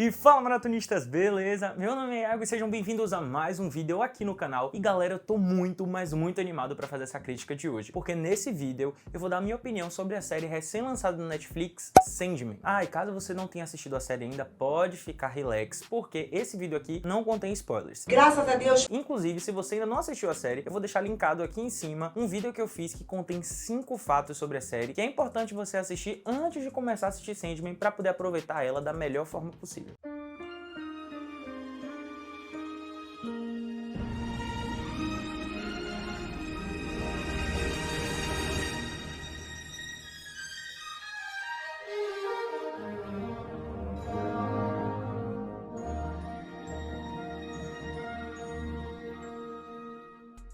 E fala, maratonistas, beleza? Meu nome é Iago e sejam bem-vindos a mais um vídeo aqui no canal. E galera, eu tô muito, mas muito animado pra fazer essa crítica de hoje, porque nesse vídeo eu vou dar a minha opinião sobre a série recém-lançada no Netflix, Sandman. Ah, e caso você não tenha assistido a série ainda, pode ficar relax, porque esse vídeo aqui não contém spoilers. Graças a Deus. Inclusive, se você ainda não assistiu a série, eu vou deixar linkado aqui em cima um vídeo que eu fiz que contém 5 fatos sobre a série, que é importante você assistir antes de começar a assistir Sandman pra poder aproveitar ela da melhor forma possível.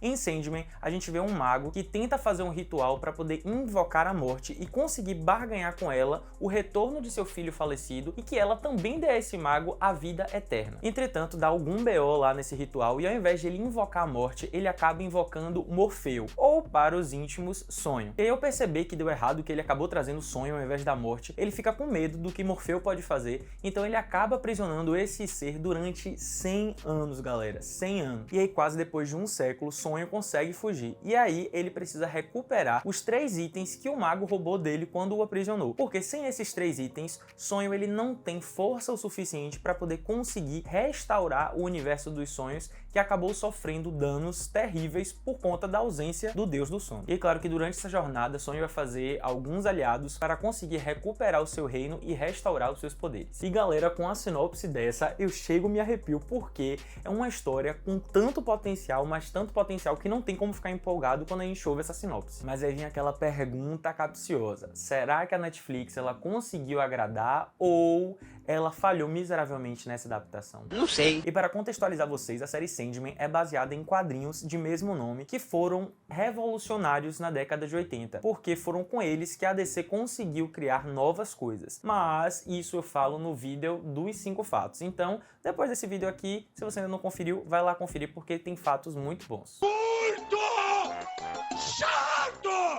Em Sandman, a gente vê um mago que tenta fazer um ritual para poder invocar a morte e conseguir barganhar com ela o retorno de seu filho falecido e que ela também dê a esse mago a vida eterna. Entretanto, dá algum BO lá nesse ritual e ao invés de ele invocar a morte, ele acaba invocando Morfeu, ou para os íntimos, Sonho. E eu percebi que deu errado, que ele acabou trazendo Sonho ao invés da morte, ele fica com medo do que Morfeu pode fazer, então ele acaba aprisionando esse ser durante 100 anos, galera, 100 anos. E aí quase depois de um século, Sonho consegue fugir, e aí ele precisa recuperar os 3 itens que o mago roubou dele quando o aprisionou, porque sem esses 3 itens, Sonho ele não tem força o suficiente para poder conseguir restaurar o universo dos sonhos, que acabou sofrendo danos terríveis por conta da ausência do Deus do Sono. E claro que durante essa jornada, Sonho vai fazer alguns aliados para conseguir recuperar o seu reino e restaurar os seus poderes. E galera, com a sinopse dessa, eu chego e me arrepio, porque é uma história com tanto potencial, mas tanto potencial que não tem como ficar empolgado quando a gente ouve essa sinopse. Mas aí vem aquela pergunta capciosa: será que a Netflix ela conseguiu agradar ou ela falhou miseravelmente nessa adaptação? Não sei. E para contextualizar vocês, a série Sandman é baseada em quadrinhos de mesmo nome que foram revolucionários na década de 80, porque foram com eles que a DC conseguiu criar novas coisas. Mas isso eu falo no vídeo dos 5 fatos. Então, depois desse vídeo aqui, se você ainda não conferiu, vai lá conferir porque tem fatos muito bons.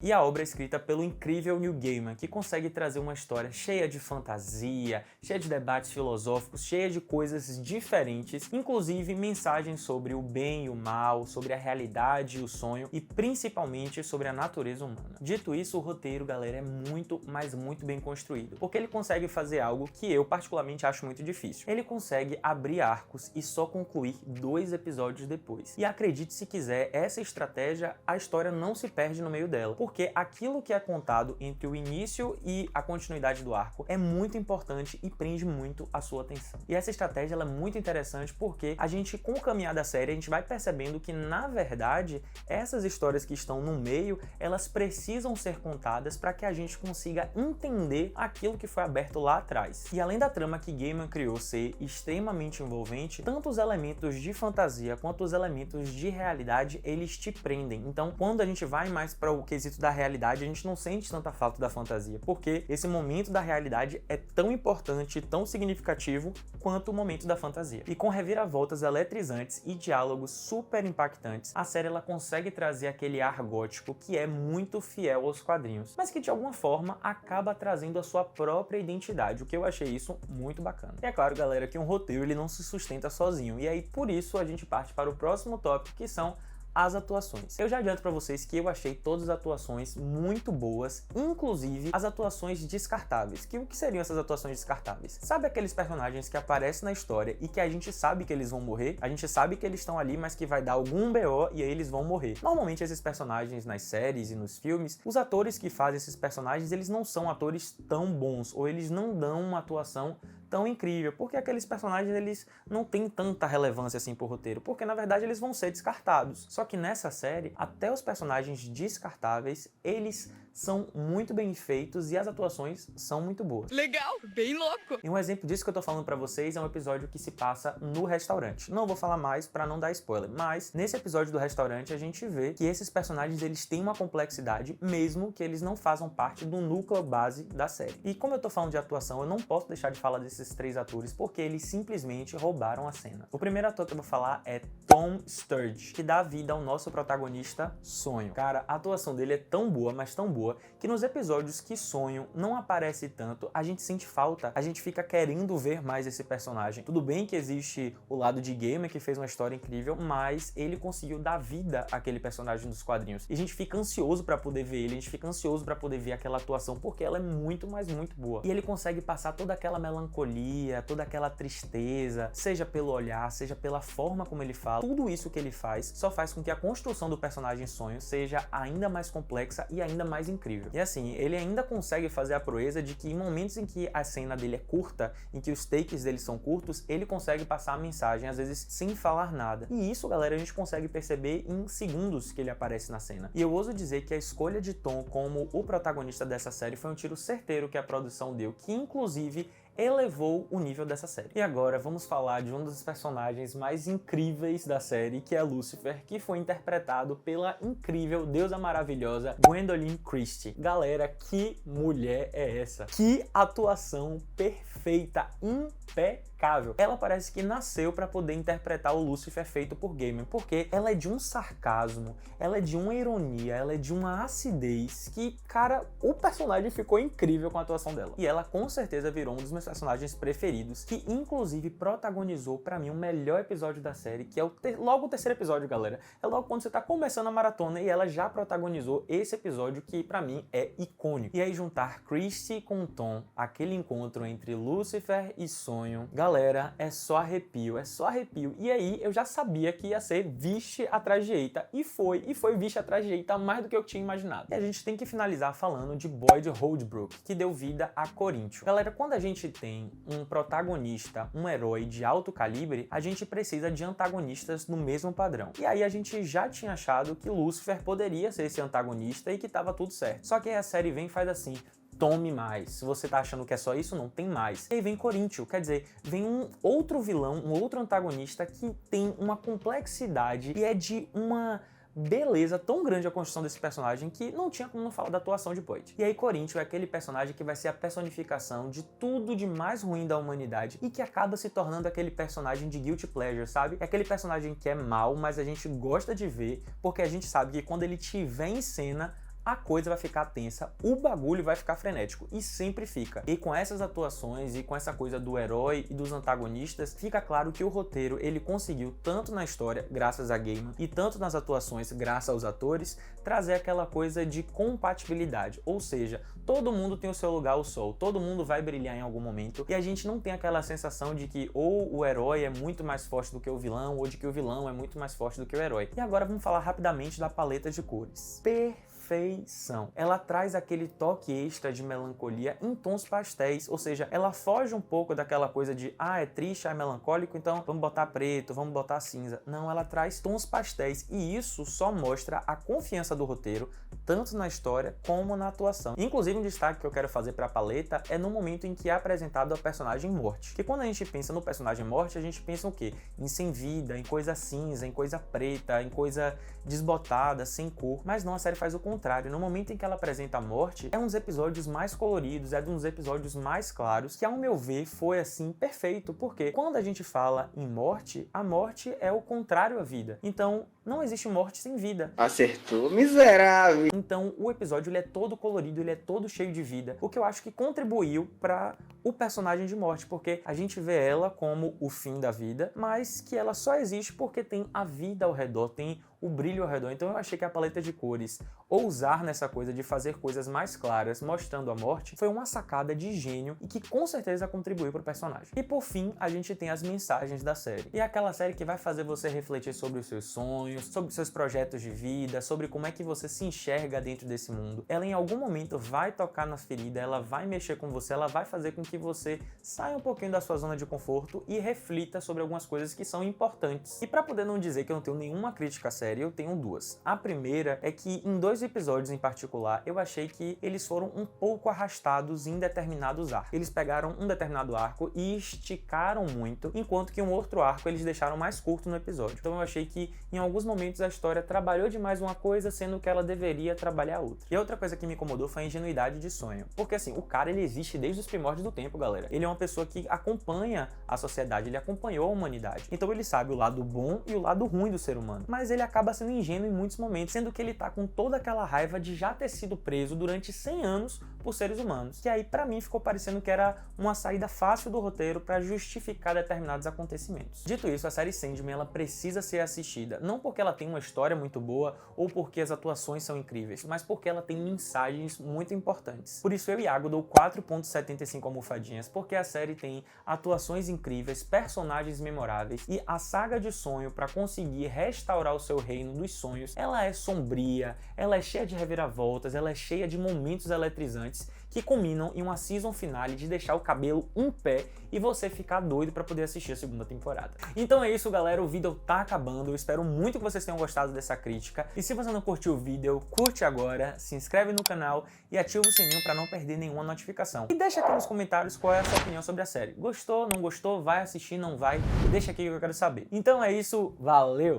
E a obra é escrita pelo incrível Neil Gaiman, que consegue trazer uma história cheia de fantasia, cheia de debates filosóficos, cheia de coisas diferentes, inclusive mensagens sobre o bem e o mal, sobre a realidade e o sonho e principalmente sobre a natureza humana. Dito isso, o roteiro, galera, é muito, mas muito bem construído, porque ele consegue fazer algo que eu particularmente acho muito difícil. Ele consegue abrir arcos e só concluir 2 episódios depois. E acredite se quiser, essa estratégia, a história não se perde no meio dela, porque aquilo que é contado entre o início e a continuidade do arco é muito importante e prende muito a sua atenção. E essa estratégia ela é muito interessante porque a gente, com o caminhar da série, a gente vai percebendo que, na verdade, essas histórias que estão no meio, elas precisam ser contadas para que a gente consiga entender aquilo que foi aberto lá atrás. E além da trama que Gaiman criou ser extremamente envolvente, tanto os elementos de fantasia quanto os elementos de realidade, eles te prendem. Então, quando a gente vai mais para o quesito da realidade, a gente não sente tanta falta da fantasia, porque esse momento da realidade é tão importante, tão significativo quanto o momento da fantasia. E com reviravoltas eletrizantes e diálogos super impactantes, a série ela consegue trazer aquele ar gótico que é muito fiel aos quadrinhos, mas que de alguma forma acaba trazendo a sua própria identidade, o que eu achei isso muito bacana. E é claro, galera, que um roteiro ele não se sustenta sozinho, e aí por isso a gente parte para o próximo tópico, que são as atuações. Eu já adianto pra vocês que eu achei todas as atuações muito boas, inclusive as atuações descartáveis. O que seriam essas atuações descartáveis? Sabe aqueles personagens que aparecem na história e que a gente sabe que eles vão morrer? A gente sabe que eles estão ali, mas que vai dar algum BO e aí eles vão morrer. Normalmente esses personagens nas séries e nos filmes, os atores que fazem esses personagens, eles não são atores tão bons, ou eles não dão uma atuação tão incrível, porque aqueles personagens eles não têm tanta relevância assim pro roteiro, porque na verdade eles vão ser descartados. Só que nessa série, até os personagens descartáveis, eles são muito bem feitos e as atuações são muito boas. Legal, bem louco. E um exemplo disso que eu tô falando pra vocês é um episódio que se passa no restaurante. Não vou falar mais pra não dar spoiler, mas nesse episódio do restaurante a gente vê que esses personagens eles têm uma complexidade, mesmo que eles não façam parte do núcleo base da série. E como eu tô falando de atuação, eu não posso deixar de falar desses 3 atores, porque eles simplesmente roubaram a cena. O primeiro ator que eu vou falar é Tom Sturridge, que dá vida ao nosso protagonista Sonho. Cara, a atuação dele é tão boa, mas tão boa, boa que nos episódios que Sonho não aparece tanto, a gente sente falta, a gente fica querendo ver mais esse personagem. Tudo bem que existe o lado de Gaiman, que fez uma história incrível, mas ele conseguiu dar vida àquele personagem dos quadrinhos. E a gente fica ansioso pra poder ver ele, a gente fica ansioso pra poder ver aquela atuação, porque ela é muito, mas muito boa. E ele consegue passar toda aquela melancolia, toda aquela tristeza, seja pelo olhar, seja pela forma como ele fala. Tudo isso que ele faz só faz com que a construção do personagem Sonho seja ainda mais complexa e ainda mais incrível. E assim, ele ainda consegue fazer a proeza de que em momentos em que a cena dele é curta, em que os takes dele são curtos, ele consegue passar a mensagem, às vezes sem falar nada. E isso, galera, a gente consegue perceber em segundos que ele aparece na cena. E eu ouso dizer que a escolha de Tom como o protagonista dessa série foi um tiro certeiro que a produção deu, que inclusive elevou o nível dessa série. E agora vamos falar de um dos personagens mais incríveis da série, que é Lucifer, que foi interpretado pela incrível, deusa maravilhosa Gwendoline Christie. Galera, que mulher é essa? Que atuação perfeita, impecável. Ela parece que nasceu para poder interpretar o Lucifer feito por Gaiman, porque ela é de um sarcasmo, ela é de uma ironia, ela é de uma acidez que, cara, o personagem ficou incrível com a atuação dela. E ela com certeza virou um dos meus personagens preferidos, que inclusive protagonizou pra mim o melhor episódio da série, que é logo o terceiro episódio, galera. É logo quando você tá começando a maratona e ela já protagonizou esse episódio que pra mim é icônico. E aí juntar Christie com Tom, aquele encontro entre Lucifer e Sonho, galera, é só arrepio, é só arrepio. E aí eu já sabia que ia ser vixe atrás de eita, e foi vixe atrás de eita mais do que eu tinha imaginado. E a gente tem que finalizar falando de Boyd Holbrook, que deu vida a Corinthians. Galera, quando a gente tem um protagonista, um herói de alto calibre, a gente precisa de antagonistas no mesmo padrão. E aí a gente já tinha achado que Lucifer poderia ser esse antagonista e que tava tudo certo. Só que aí a série vem e faz assim: tome mais. Se você tá achando que é só isso, não tem mais. E aí vem Corinthians, quer dizer, vem um outro vilão, um outro antagonista que tem uma complexidade e é de uma beleza tão grande a construção desse personagem que não tinha como não falar da atuação de Boyd. E aí Corinthians é aquele personagem que vai ser a personificação de tudo de mais ruim da humanidade e que acaba se tornando aquele personagem de guilty pleasure, sabe? É aquele personagem que é mau, mas a gente gosta de ver porque a gente sabe que quando ele estiver em cena, a coisa vai ficar tensa, o bagulho vai ficar frenético, e sempre fica. E com essas atuações e com essa coisa do herói e dos antagonistas, fica claro que o roteiro ele conseguiu, tanto na história, graças a Gaiman, e tanto nas atuações, graças aos atores, trazer aquela coisa de compatibilidade. Ou seja, todo mundo tem o seu lugar ao sol, todo mundo vai brilhar em algum momento, e a gente não tem aquela sensação de que ou o herói é muito mais forte do que o vilão, ou de que o vilão é muito mais forte do que o herói. E agora vamos falar rapidamente da paleta de cores. Perfeição. Ela traz aquele toque extra de melancolia em tons pastéis, ou seja, ela foge um pouco daquela coisa de é triste, é melancólico, então vamos botar preto, vamos botar cinza. Não, ela traz tons pastéis e isso só mostra a confiança do roteiro, tanto na história como na atuação. Inclusive um destaque que eu quero fazer para a paleta é no momento em que é apresentado a personagem Morte. Que quando a gente pensa no personagem Morte, a gente pensa o quê? Em sem vida, em coisa cinza, em coisa preta, em coisa desbotada, sem cor. Mas não, a série faz o contrário. No momento em que ela apresenta a Morte, é um dos episódios mais coloridos, é um dos episódios mais claros, que ao meu ver foi assim perfeito, porque quando a gente fala em morte, a morte é o contrário à vida. Então não existe morte sem vida. Acertou, miserável! Então o episódio ele é todo colorido, ele é todo cheio de vida, o que eu acho que contribuiu para o personagem de Morte, porque a gente vê ela como o fim da vida, mas que ela só existe porque tem a vida ao redor, tem o brilho ao redor. Então eu achei que a paleta de cores, ousar nessa coisa de fazer coisas mais claras, mostrando a morte, foi uma sacada de gênio e que com certeza contribuiu para o personagem. E por fim, a gente tem as mensagens da série. E é aquela série que vai fazer você refletir sobre os seus sonhos, sobre os seus projetos de vida, sobre como é que você se enxerga dentro desse mundo. Ela em algum momento vai tocar na ferida, ela vai mexer com você, ela vai fazer com que você saia um pouquinho da sua zona de conforto e reflita sobre algumas coisas que são importantes. E para poder não dizer que eu não tenho nenhuma crítica à série, eu tenho duas. A primeira é que em 2 episódios em particular, eu achei que eles foram um pouco arrastados em determinados arcos. Eles pegaram um determinado arco e esticaram muito, enquanto que um outro arco eles deixaram mais curto no episódio. Então eu achei que em alguns momentos a história trabalhou demais uma coisa, sendo que ela deveria trabalhar outra. E a outra coisa que me incomodou foi a ingenuidade de Sonho. Porque assim, o cara ele existe desde os primórdios do tempo, galera. Ele é uma pessoa que acompanha a sociedade, ele acompanhou a humanidade. Então ele sabe o lado bom e o lado ruim do ser humano. Mas ele acaba acaba sendo ingênuo em muitos momentos, sendo que ele tá com toda aquela raiva de já ter sido preso durante 100 anos por seres humanos. Que aí pra mim ficou parecendo que era uma saída fácil do roteiro para justificar determinados acontecimentos. Dito isso, a série Sandman ela precisa ser assistida, não porque ela tem uma história muito boa ou porque as atuações são incríveis, mas porque ela tem mensagens muito importantes. Por isso eu e Iago dou 4.75 almofadinhas, porque a série tem atuações incríveis, personagens memoráveis e a saga de sonho para conseguir restaurar o seu reino dos sonhos, ela é sombria, ela é cheia de reviravoltas, ela é cheia de momentos eletrizantes que culminam em uma season finale de deixar o cabelo em pé e você ficar doido para poder assistir a segunda temporada. Então é isso, galera, o vídeo tá acabando, eu espero muito que vocês tenham gostado dessa crítica, e se você não curtiu o vídeo, curte agora, se inscreve no canal e ativa o sininho para não perder nenhuma notificação. E deixa aqui nos comentários qual é a sua opinião sobre a série. Gostou, não gostou, vai assistir, não vai? Deixa aqui que eu quero saber. Então é isso, valeu!